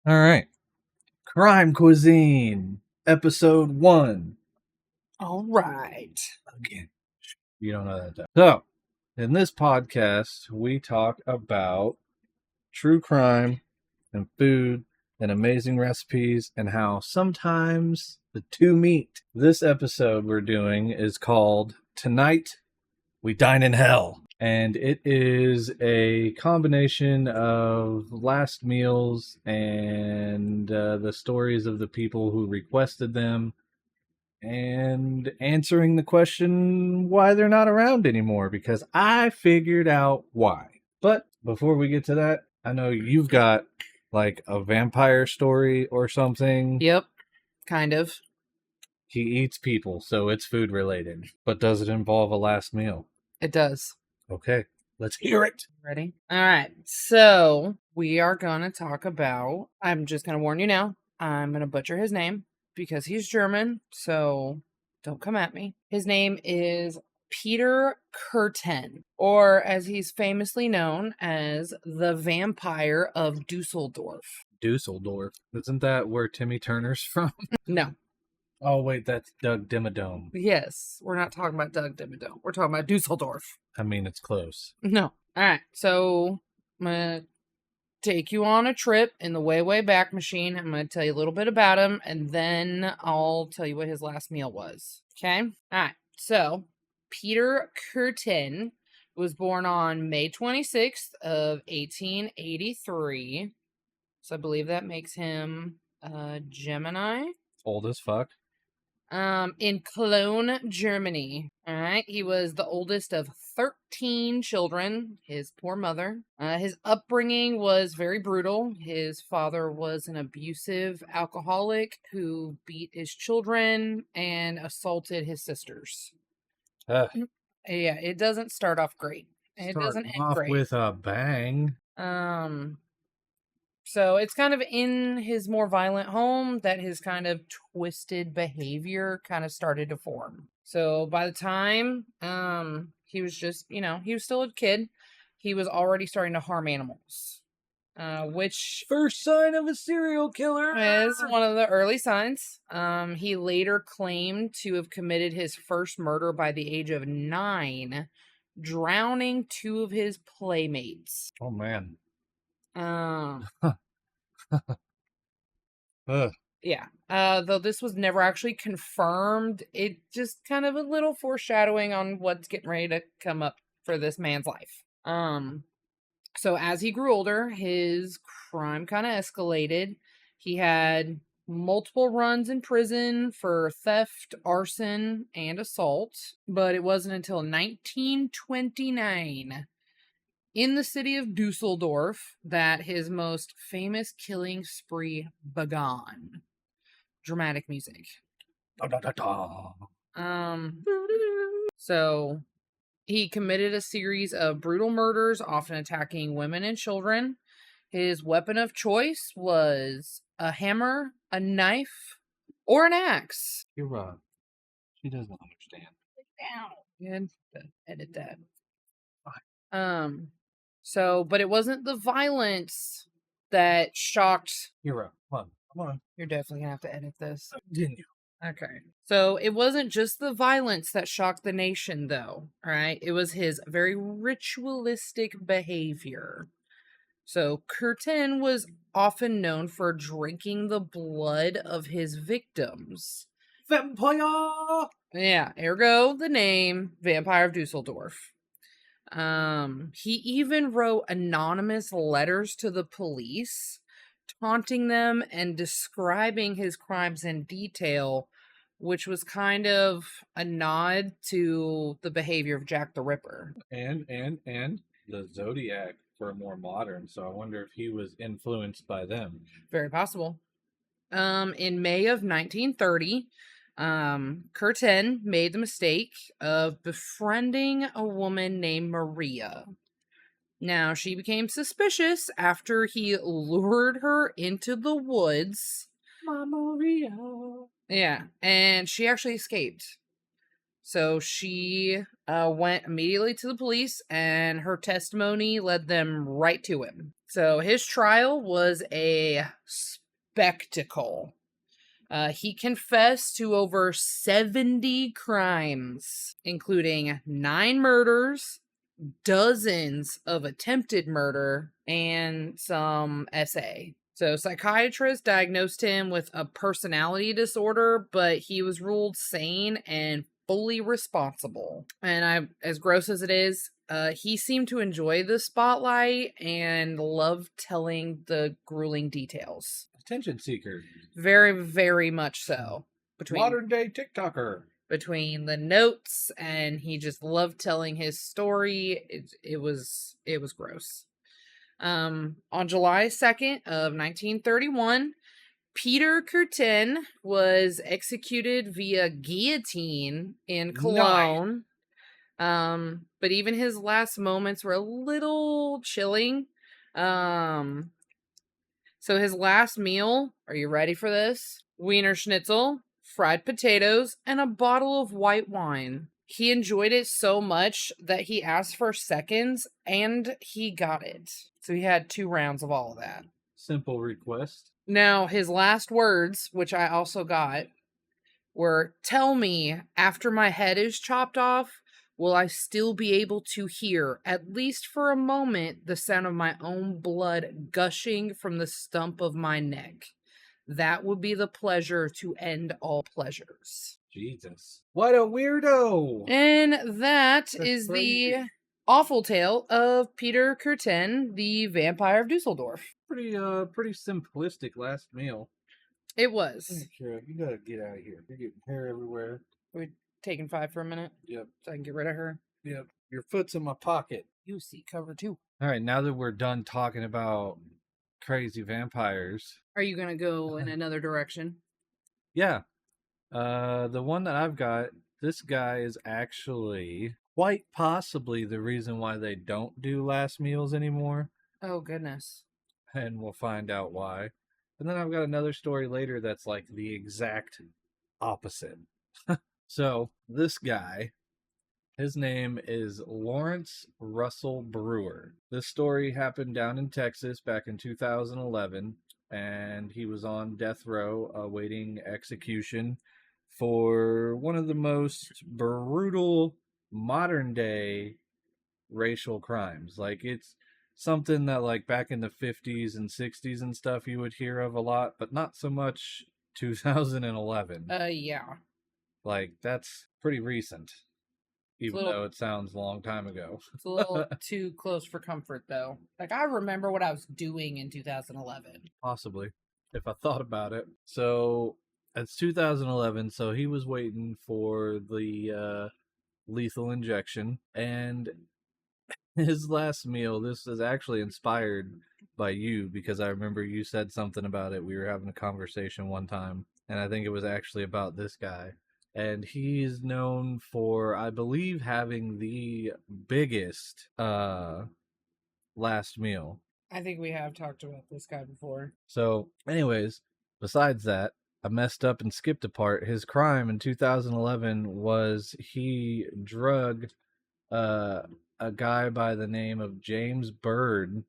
All right. Crime Cuisine, episode 1. All right. Again, you don't know that. So, in this podcast, we talk about true crime and food and amazing recipes and how sometimes the two meet. This episode we're doing is called Tonight We Dine in Hell. And it is a combination of last meals and the stories of the people who requested them and answering the question why they're not around anymore, because I figured out why. But before we get to that, I know you've got like a vampire story or something. Yep. Kind of. He eats people, so it's food related. But does it involve a last meal? It does. Okay, let's hear it. Ready? All right. So we are going to talk about, I'm just going to warn you now, I'm going to butcher his name because he's German. So don't come at me. His name is Peter Kürten, or as he's famously known as the Vampire of Dusseldorf. Dusseldorf. Isn't that where Timmy Turner's from? No. Oh, wait, that's Doug Dimmadome. Yes. We're not talking about Doug Dimmadome. We're talking about Dusseldorf. I mean, it's close. No. All right. So I'm going to take you on a trip in the way back machine. I'm going to tell you a little bit about him, and then I'll tell you what his last meal was. Okay? All right. So Peter Kürten was born on May 26th of 1883. So I believe that makes him Gemini. Old as fuck. In Cologne, Germany. All right. He was the oldest of 13 children. His poor mother. His upbringing was very brutal. His father was an abusive alcoholic who beat his children and assaulted his sisters. Yeah, it doesn't start off great. It doesn't end off great. With a bang. So it's kind of in his more violent home that his kind of twisted behavior kind of started to form. So by the time he was just, he was still a kid, he was already starting to harm animals, which first sign of a serial killer is one of the early signs. He later claimed to have committed his first murder by the age of 9, drowning 2 of his playmates. Oh man. Yeah. Though this was never actually confirmed, it just kind of a little foreshadowing on what's getting ready to come up for this man's life. So as he grew older, his crime kind of escalated. He had multiple runs in prison for theft, arson, and assault, but it wasn't until 1929 in the city of Dusseldorf that his most famous killing spree began. Dramatic music. So he committed a series of brutal murders, often attacking women and children. His weapon of choice was a hammer, a knife, or an axe. You're right. She doesn't understand. Good. Edit that. But it wasn't the violence that shocked. You're right. Come on. You're definitely gonna have to edit this. Didn't you? Okay. So it wasn't just the violence that shocked the nation, though. All right. It was his very ritualistic behavior. So Kürten was often known for drinking the blood of his victims. Vampire! Yeah, ergo the name Vampire of Dusseldorf. He even wrote anonymous letters to the police, taunting them and describing his crimes in detail, which was kind of a nod to the behavior of Jack the Ripper. And the Zodiac for more modern, so I wonder if he was influenced by them. Very possible. In May of 1930, Kürten made the mistake of befriending a woman named Maria. Now, she became suspicious after he lured her into the woods. Maria. Yeah, and she actually escaped. So she went immediately to the police, and her testimony led them right to him. So his trial was a spectacle. He confessed to over 70 crimes, including 9 murders, dozens of attempted murder, and some SA. So psychiatrists diagnosed him with a personality disorder, but he was ruled sane and fully responsible. And as gross as it is, he seemed to enjoy the spotlight and loved telling the grueling details. Attention seeker. Very, very much so. Modern day TikToker. Between the notes, and he just loved telling his story. It was gross. On July 2nd of 1931, Peter Curtin was executed via guillotine in Cologne. But even his last moments were a little chilling. So his last meal, are you ready for this? Wiener Schnitzel, fried potatoes, and a bottle of white wine. He enjoyed it so much that he asked for seconds, and he got it. So he had 2 rounds of all of that. Simple request. Now, his last words, which I also got, were, "Tell me, after my head is chopped off, will I still be able to hear, at least for a moment, the sound of my own blood gushing from the stump of my neck? That would be the pleasure to end all pleasures." Jesus. What a weirdo. And that's is crazy. the awful tale of Peter Curtin, the vampire of Dusseldorf. Pretty simplistic last meal. It was. Sure, you gotta get out of here. You're getting hair everywhere. We're taking 5 for a minute. Yep. So I can get rid of her. Yep. Your foot's in my pocket. You see cover 2. All right, now that we're done talking about crazy vampires. Are you going to go in another direction? Yeah. The one that I've got, this guy is actually quite possibly the reason why they don't do last meals anymore. Oh, goodness. And we'll find out why. And then I've got another story later that's like the exact opposite. So, this guy, his name is Lawrence Russell Brewer. This story happened down in Texas back in 2011, and he was on death row awaiting execution for one of the most brutal modern day racial crimes. Like, it's something that, like, back in the 50s and 60s and stuff you would hear of a lot, but not so much 2011. Yeah. Like, that's pretty recent, even though it sounds a long time ago. It's a little too close for comfort, though. Like, I remember what I was doing in 2011. Possibly, if I thought about it. So, it's 2011, so he was waiting for the lethal injection, and his last meal, this is actually inspired by you, because I remember you said something about it. We were having a conversation one time, and I think it was actually about this guy. And he's known for, I believe, having the biggest last meal. I think we have talked about this guy before. So, anyways, besides that, I messed up and skipped a part. His crime in 2011 was he drugged a guy by the name of James Byrd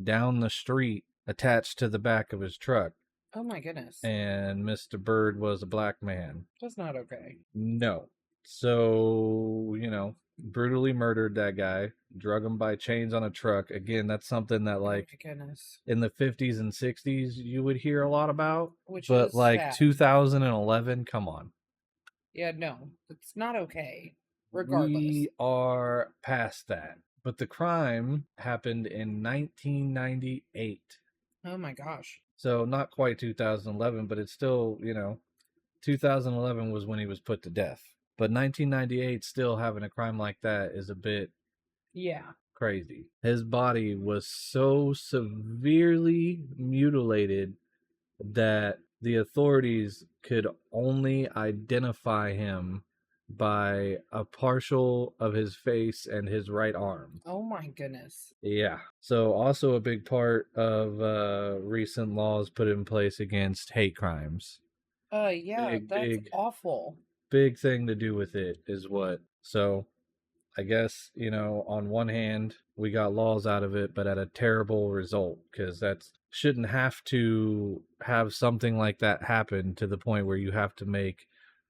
down the street attached to the back of his truck. Oh my goodness. And Mr. Byrd was a black man. That's not okay. No. So, brutally murdered that guy, drug him by chains on a truck. Again, that's something that, like, oh my goodness, in the 50s and 60s you would hear a lot about. But is like sad. 2011, come on. Yeah, no, it's not okay. Regardless. We are past that. But the crime happened in 1998. Oh my gosh. So not quite 2011, but it's still, 2011 was when he was put to death. But 1998 still having a crime like that is a bit crazy. His body was so severely mutilated that the authorities could only identify him by a partial of his face and his right arm. Oh my goodness. Yeah. So also a big part of recent laws put in place against hate crimes. Yeah, that's awful. Big thing to do with it is what. So I guess, on one hand, we got laws out of it, but at a terrible result, because that shouldn't have to have something like that happen to the point where you have to make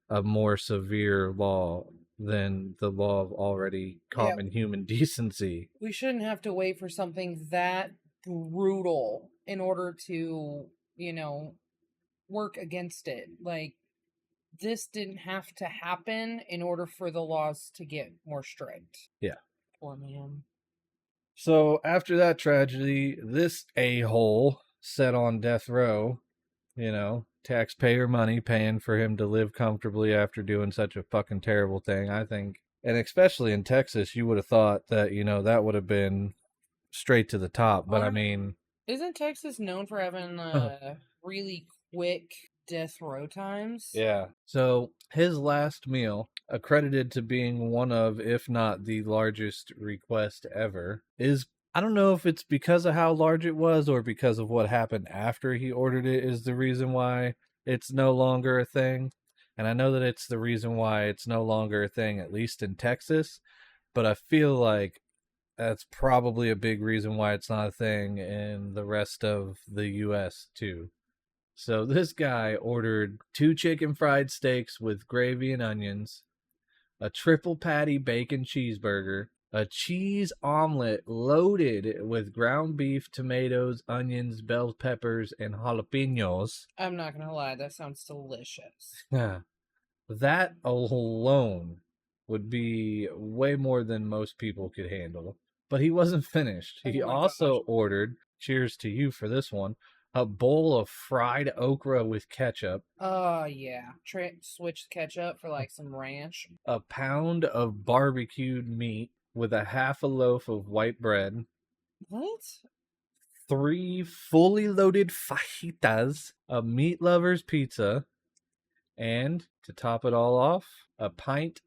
a more severe law than the law of already Yeah, common human decency. we shouldn't have to wait for something that brutal in order to, you know, work against it. Like, this didn't have to happen in order for the laws to get more strict. Yeah. Poor man. So after that tragedy, this a-hole set on death row, taxpayer money paying for him to live comfortably after doing such a fucking terrible thing, I think. And especially in Texas, you would have thought that, that would have been straight to the top. But I mean, isn't Texas known for having really quick death row times? yeah. So his last meal, accredited to being one of, if not the largest request ever, is, I don't know if it's because of how large it was or because of what happened after he ordered it is the reason why it's no longer a thing. And I know that it's the reason why it's no longer a thing, at least in Texas. But I feel like that's probably a big reason why it's not a thing in the rest of the US too. So this guy ordered 2 chicken fried steaks with gravy and onions, a triple patty bacon cheeseburger, a cheese omelet loaded with ground beef, tomatoes, onions, bell peppers, and jalapenos. I'm not gonna lie, that sounds delicious. That alone would be way more than most people could handle. But he wasn't finished. He Oh my also gosh. ordered, cheers to you for this one, a bowl of fried okra with ketchup, Oh yeah. Switch ketchup for like some ranch. a pound of barbecued meat with a half a loaf of white bread, What? 3 fully loaded fajitas, a meat lover's pizza, and to top it all off, a pint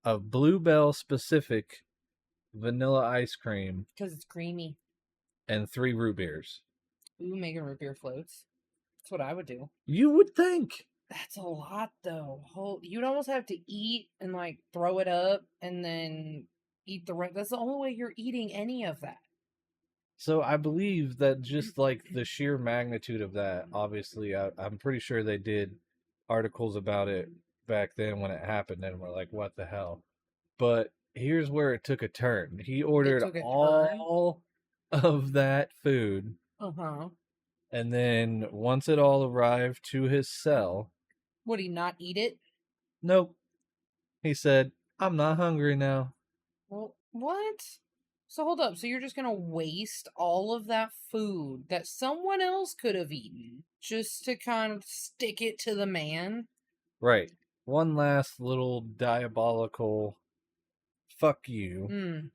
of Bluebell specific vanilla ice cream, Because it's creamy. and 3 root beers. Ooh, making root beer floats. That's what I would do. You would think. That's a lot though. You'd almost have to eat and like throw it up and then eat the rest. That's the only way you're eating any of that. So I believe that just like the sheer magnitude of that, obviously, I'm pretty sure they did articles about it back then when it happened, and we're like, what the hell? But here's where it took a turn. He ordered took a turn? all of that food, Uh-huh. and then once it all arrived to his cell, Would he not eat it? nope, he said, I'm not hungry now. Well, what? So hold up. So you're just gonna waste all of that food that someone else could have eaten just to kind of stick it to the man? Right. One last little diabolical fuck you, Hmm.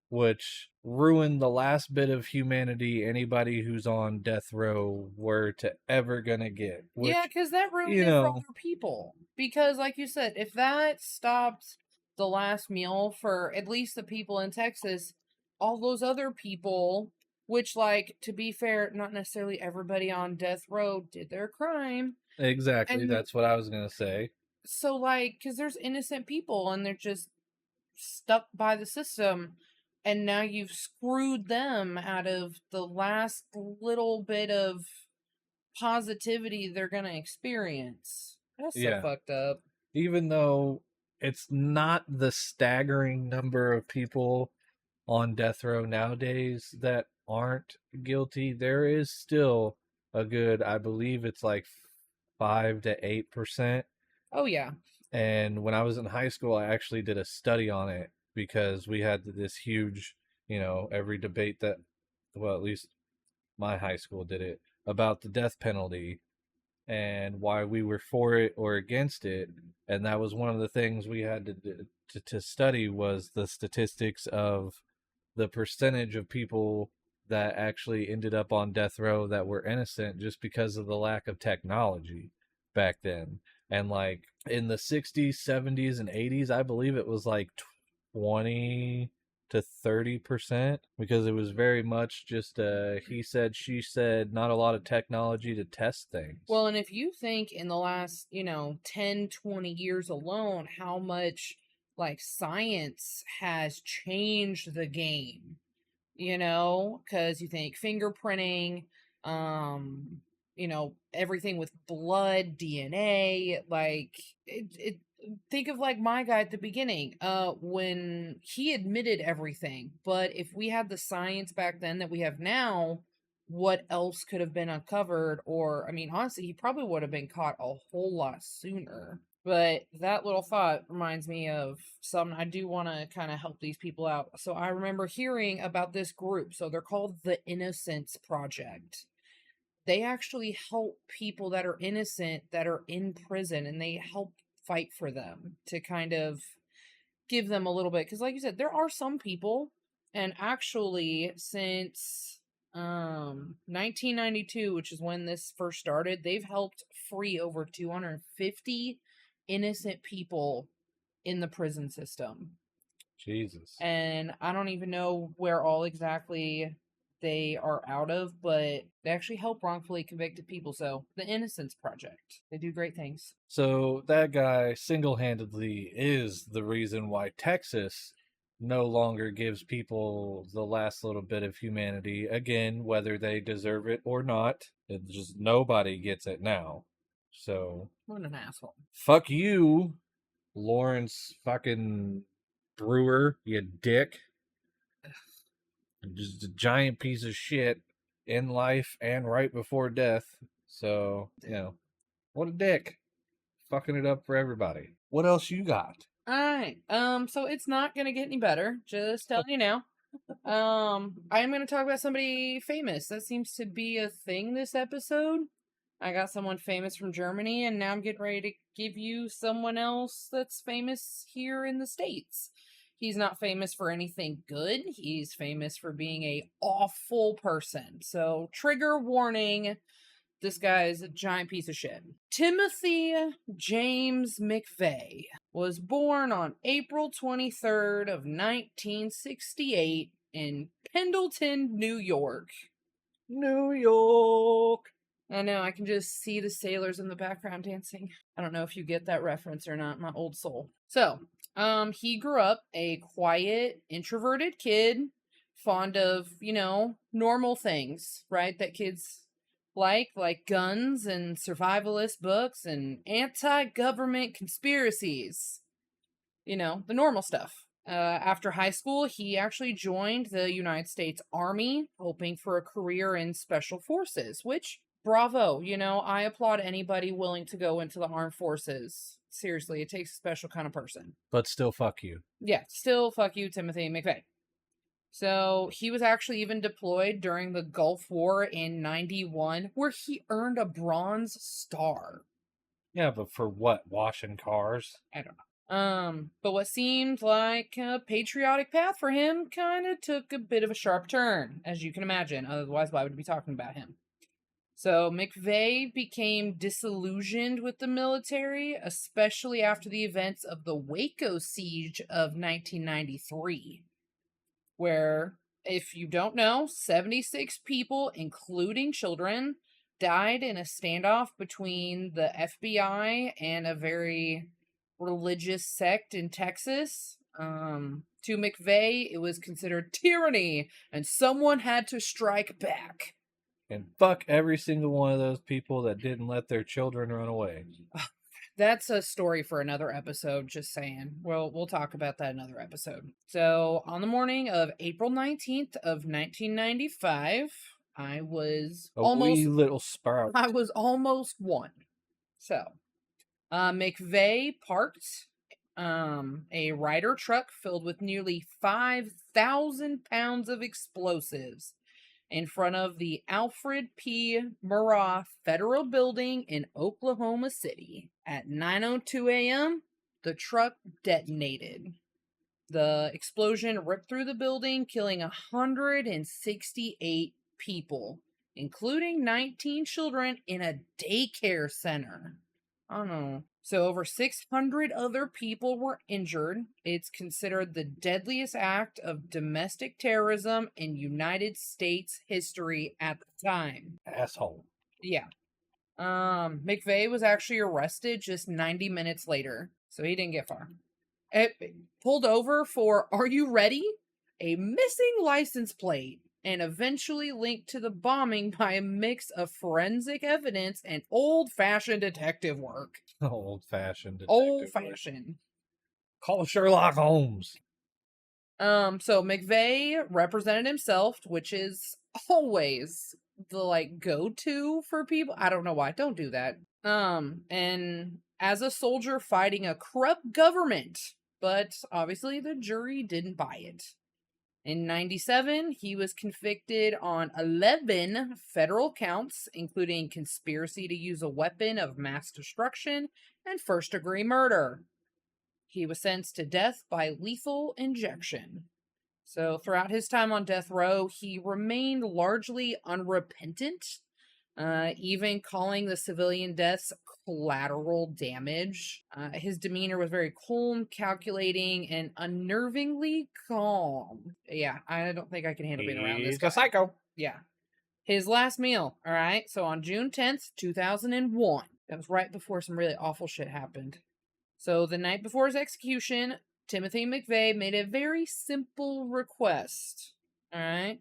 which ruined the last bit of humanity anybody who's on death row were to ever gonna get. Which, Yeah, because that ruined you it for know, other people. Because, like you said, if that stopped the last meal for at least the people in Texas, all those other people, which, like, to be fair, not necessarily everybody on death row did their crime. exactly, And that's what I was gonna say. so, like, because there's innocent people and they're just stuck by the system. And now you've screwed them out of the last little bit of positivity they're gonna experience. That's so Yeah. fucked up. Even though it's not the staggering number of people on death row nowadays that aren't guilty, there is still a good, I believe it's like 5 to 8%. Oh yeah. And when I was in high school, I actually did a study on it because we had this huge, every debate that, well, at least my high school did it, about the death penalty and why we were for it or against it. And that was one of the things we had to study was the statistics of the percentage of people that actually ended up on death row that were innocent just because of the lack of technology back then. And like in the 60s, 70s, and 80s, I believe it was like 20 to 30% because it was very much just he said, she said, not a lot of technology to test things. Well, and if you think in the last, 10, 20 years alone, how much like science has changed the game, you know, because you think fingerprinting, everything with blood, DNA, like it think of like my guy at the beginning, when he admitted everything. But if we had the science back then that we have now, what else could have been uncovered? Or, I mean, honestly, he probably would have been caught a whole lot sooner. But that little thought reminds me of something I do want to kind of help these people out. So I remember hearing about this group. So they're called the Innocence Project. They actually help people that are innocent that are in prison, and they help fight for them to kind of give them a little bit. Because, like you said, there are some people, and actually, since 1992, which is when this first started, they've helped free over 250 innocent people in the prison system. Jesus. And I don't even know where all exactly they are out of, but they actually help wrongfully convicted people. So the Innocence Project, they do great things. So that guy single-handedly is the reason why Texas no longer gives people the last little bit of humanity, again, whether they deserve it or not. It's just nobody gets it now. So What an asshole. fuck you, Lawrence fucking Brewer, you dick. Just a giant piece of shit in life and right before death. So, what a dick. Fucking it up for everybody. What else you got? All right. So it's not gonna get any better. Just telling you now. I am gonna talk about somebody famous. That seems to be a thing this episode. I got someone famous from Germany, and now I'm getting ready to give you someone else that's famous here in the States. He's not famous for anything good. He's famous for being a awful person. So, trigger warning, this guy's a giant piece of shit. Timothy James McVeigh was born on April 23rd of 1968 in Pendleton, New York. New York. I know, I can just see the sailors in the background dancing. I don't know if you get that reference or not, my old soul. So, he grew up a quiet, introverted kid, fond of, normal things, right? That kids like guns and survivalist books and anti-government conspiracies. The normal stuff. After high school, he actually joined the United States Army, hoping for a career in special forces, which, bravo, I applaud anybody willing to go into the armed forces. Seriously, it takes a special kind of person. But still, fuck you. Yeah, still fuck you, Timothy McVeigh. So he was actually even deployed during the Gulf War in 91, where he earned a Bronze Star. Yeah, but for what? Washing cars? I don't know. But what seemed like a patriotic path for him kind of took a bit of a sharp turn, as you can imagine. Otherwise, why would we be talking about him? So McVeigh became disillusioned with the military, especially after the events of the Waco siege of 1993, where, if you don't know, 76 people, including children, died in a standoff between the FBI and a very religious sect in Texas. To McVeigh, it was considered tyranny, and someone had to strike back. And fuck every single one of those people that didn't let their children run away. That's a story for another episode, just saying. Well, we'll talk about that another episode. So, on the morning of April 19th of 1995, I was wee little sprout. I was almost one. So, McVeigh parked a Ryder truck filled with nearly 5,000 pounds of explosives in front of the Alfred P. Murrah Federal Building in Oklahoma City. At 9:02 a.m., the truck detonated. The explosion ripped through the building, killing 168 people, including 19 children in a daycare center. I don't know. So over 600 other people were injured. It's considered the deadliest act of domestic terrorism in United States history at the time. Asshole. Yeah. McVeigh was actually arrested just 90 minutes later, so he didn't get far. Pulled over for, are you ready? A missing license plate, and eventually linked to the bombing by a mix of forensic evidence and old-fashioned detective work. Old-fashioned detective Old-fashioned. work. Call Sherlock Holmes. So McVeigh represented himself, which is always the go-to for people. I don't know why. Don't do that. And as a soldier fighting a corrupt government, but obviously the jury didn't buy it. In 97, he was convicted on 11 federal counts, including conspiracy to use a weapon of mass destruction and first-degree murder. He was sentenced to death by lethal injection. So throughout his time on death row, he remained largely unrepentant, even calling the civilian deaths collateral damage. His demeanor was very calm, calculating, and unnervingly calm. Yeah, I don't think I can handle being around this guy. He's a psycho. Yeah. His last meal, all right? So on June 10th, 2001, that was right before some really awful shit happened. So the night before his execution, Timothy McVeigh made a very simple request. All right.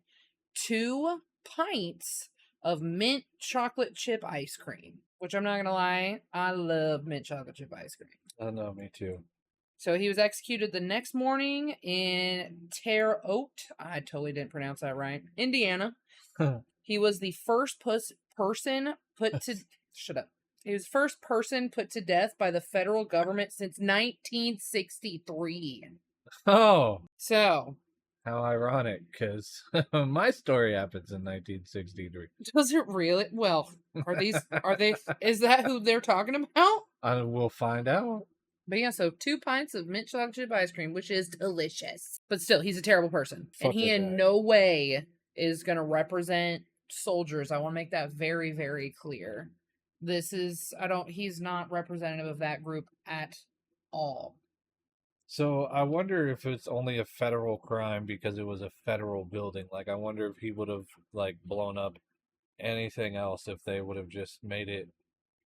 2 pints of mint chocolate chip ice cream, which I'm not going to lie, I love mint chocolate chip ice cream. I know, me too. So he was executed the next morning in Terre Haute. I totally didn't pronounce that right. Indiana. He was the first person put to... Shut up. He was the first person put to death by the federal government since 1963. Oh. So. How ironic, because my story happens in 1963. Does it really? Well, is that who they're talking about? We'll find out. But yeah, so 2 pints of mint chocolate chip ice cream, which is delicious. But still, he's a terrible person. And he in no way is going to represent soldiers. I want to make that very, very clear. He's not representative of that group at all. So I wonder if it's only a federal crime because it was a federal building. Like, I wonder if he would have, blown up anything else if they would have just made it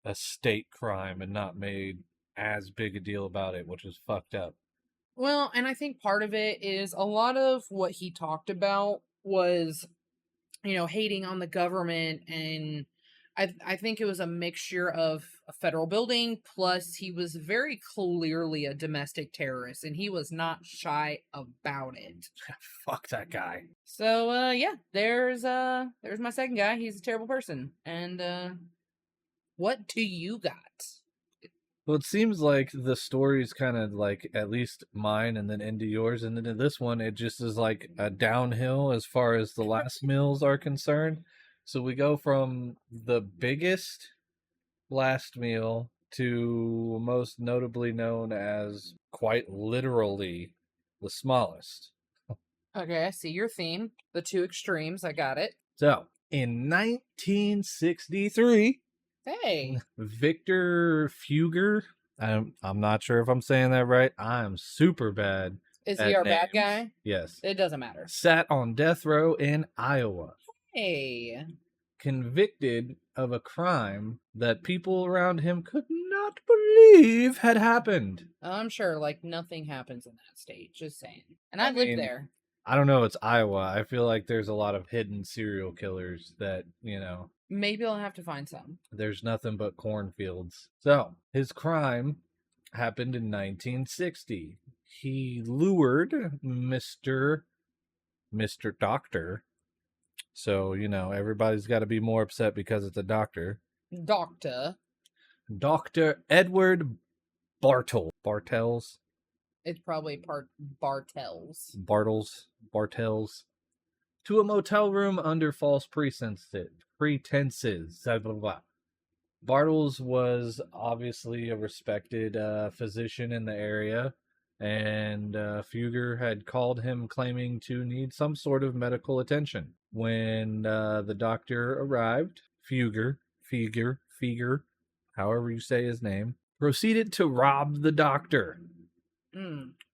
a state crime and not made as big a deal about it, which is fucked up. Well, and I think part of it is a lot of what he talked about was, hating on the government, and I think it was a mixture of a federal building, plus he was very clearly a domestic terrorist, and he was not shy about it. Fuck that guy. So, yeah, there's my second guy. He's a terrible person. And, what do you got? Well, it seems like the story's kind of at least mine and then into yours. And then in this one, it just is like a downhill as far as the last meals are concerned. So we go from the biggest last meal to most notably known as quite literally the smallest. Okay, I see your theme. The 2 extremes. I got it. So in 1963... Hey. Victor Feguer. I'm not sure if I'm saying that right. I'm super bad. Is he our names. bad guy? Yes. It doesn't matter. Sat on death row in Iowa. Hey. Convicted of a crime that people around him could not believe had happened. I'm sure nothing happens in that state. Just saying. And I've lived there. I don't know. It's Iowa. I feel like there's a lot of hidden serial killers that, Maybe I'll have to find some. There's nothing but cornfields. So, his crime happened in 1960. He lured Mr. Doctor. So, everybody's got to be more upset because it's a doctor. Dr. Edward Bartels. It's probably Bartels. Bartels. To a motel room under false pretenses. Blah, blah, blah. Bartels was obviously a respected physician in the area, and Feguer had called him claiming to need some sort of medical attention. When the doctor arrived, Feguer, however you say his name, proceeded to rob the doctor.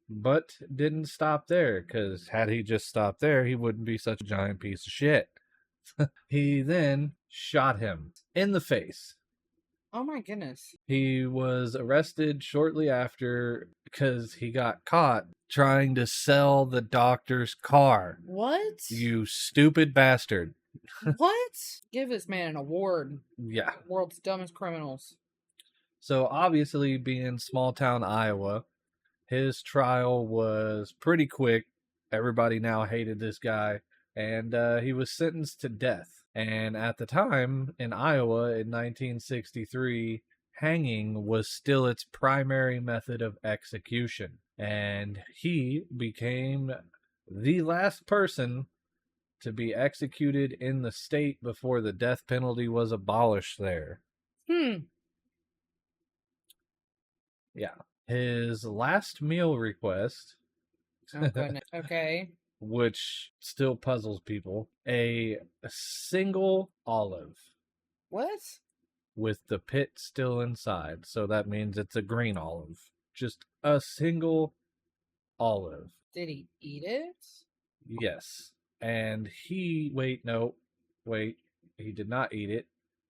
But didn't stop there, because had he just stopped there, he wouldn't be such a giant piece of shit. He then shot him in the face. Oh my goodness. He was arrested shortly after because he got caught trying to sell the doctor's car. What? You stupid bastard. What? Give this man an award. Yeah. World's dumbest criminals. So obviously, being small town Iowa, his trial was pretty quick. Everybody now hated this guy, and he was sentenced to death. And at the time in Iowa in 1963, hanging was still its primary method of execution. And he became the last person to be executed in the state before the death penalty was abolished there. Yeah. His last meal request, Oh goodness. Okay. which still puzzles people, a single olive What? with the pit still inside. So that means it's a green olive. Just a single olive. Did he eat it? Yes. And he he did not eat it.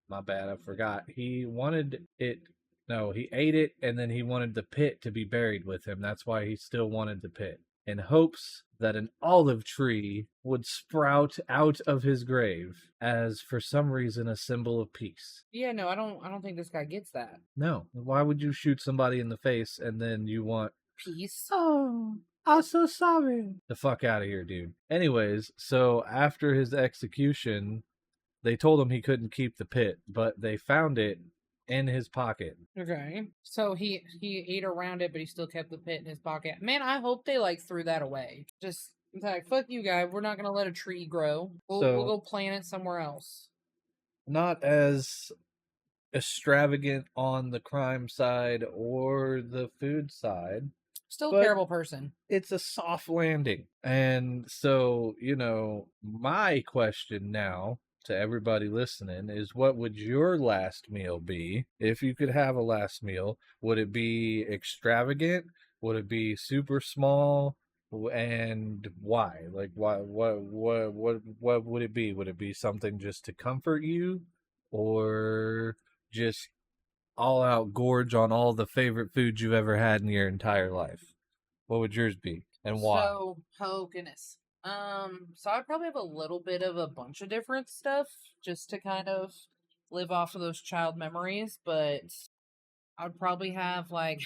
My bad, I forgot. He wanted it. No, he ate it, and then he wanted the pit to be buried with him. That's why he still wanted the pit, in hopes that an olive tree would sprout out of his grave, as for some reason a symbol of peace. Yeah, no, I don't think this guy gets that. No, why would you shoot somebody in the face and then you want Peace. Oh, I'm so sorry. The fuck out of here, dude. Anyways, so after his execution, they told him he couldn't keep the pit, but they found it in his pocket. Okay. So he ate around it, but he still kept the pit in his pocket. Man, I hope they like threw that away. Just like, fuck you guys, we're not gonna let a tree grow. We'll go plant it somewhere else. Not as extravagant on the crime side or the food side. Still a terrible person. It's a soft landing. And so, my question now to everybody listening is, what would your last meal be if you could have a last meal? Would it be extravagant? Would it be super small? And why? Like, why? What would it be? Would it be something just to comfort you, or just all out gorge on all the favorite foods you've ever had in your entire life? What would yours be, and why? So, oh goodness. So I'd probably have a little bit of a bunch of different stuff just to kind of live off of those child memories, but I'd probably have like,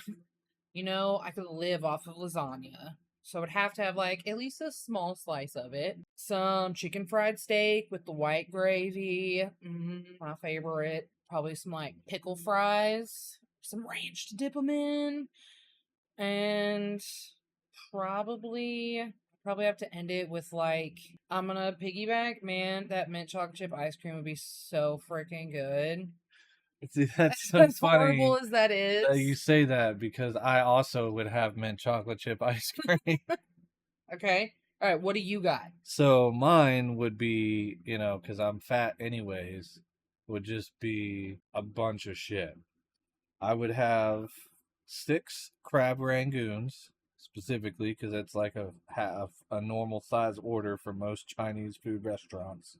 I could live off of lasagna. So I'd have to have like at least a small slice of it. Some chicken fried steak with the white gravy, my favorite. Probably some like pickle fries, some ranch to dip them in, and probably have to end it with like, I'm gonna piggyback, man. That mint chocolate chip ice cream would be so freaking good. See, that's so as funny. Horrible as that is. You say that because I also would have mint chocolate chip ice cream. Okay. All right. What do you got? So mine would be, because I'm fat anyways, would just be a bunch of shit. I would have 6 crab rangoons, specifically because it's like a normal size order for most Chinese food restaurants.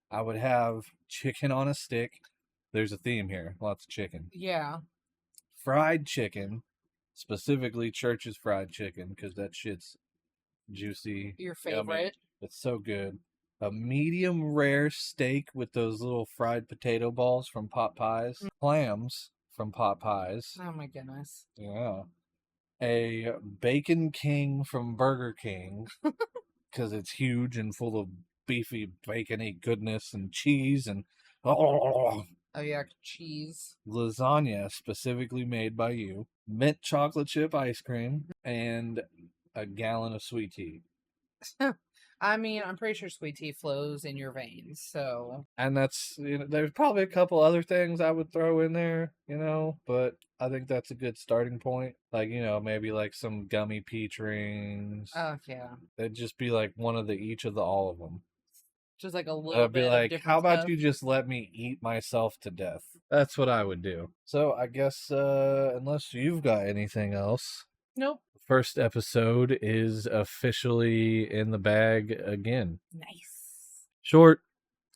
I would have chicken on a stick. There's a theme here. Lots of chicken. Yeah. Fried chicken, specifically Church's fried chicken, because that shit's juicy. Your favorite? It's so good. A medium rare steak with those little fried potato balls from Pot Pies. Clams from Pot Pies. Oh my goodness. Yeah. A Bacon King from Burger King, because it's huge and full of beefy bacony goodness and cheese and oh yeah, cheese. Lasagna specifically made by you, mint chocolate chip ice cream, and a gallon of sweet tea. I mean, I'm pretty sure sweet tea flows in your veins, so. And that's, there's probably a couple other things I would throw in there, but I think that's a good starting point. Like, maybe like some gummy peach rings. Oh, yeah. It'd just be like one of each of all of them. Just like a little bit. I'd be like, how about stuff? you just let me eat myself to death? That's what I would do. So I guess, unless you've got anything else. Nope. First episode is officially in the bag again. Nice. Short,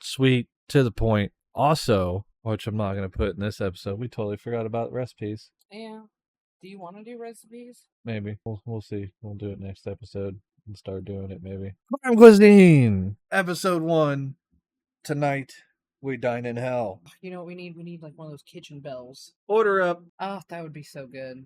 sweet, to the point. Also, which I'm not going to put in this episode. We totally forgot about recipes. Yeah. Do you want to do recipes? Maybe. We'll see. We'll do it next episode and start doing it maybe. Crime Cuisine! Episode 1. Tonight, we dine in hell. You know what we need? We need like one of those kitchen bells. Order up. Oh, that would be so good.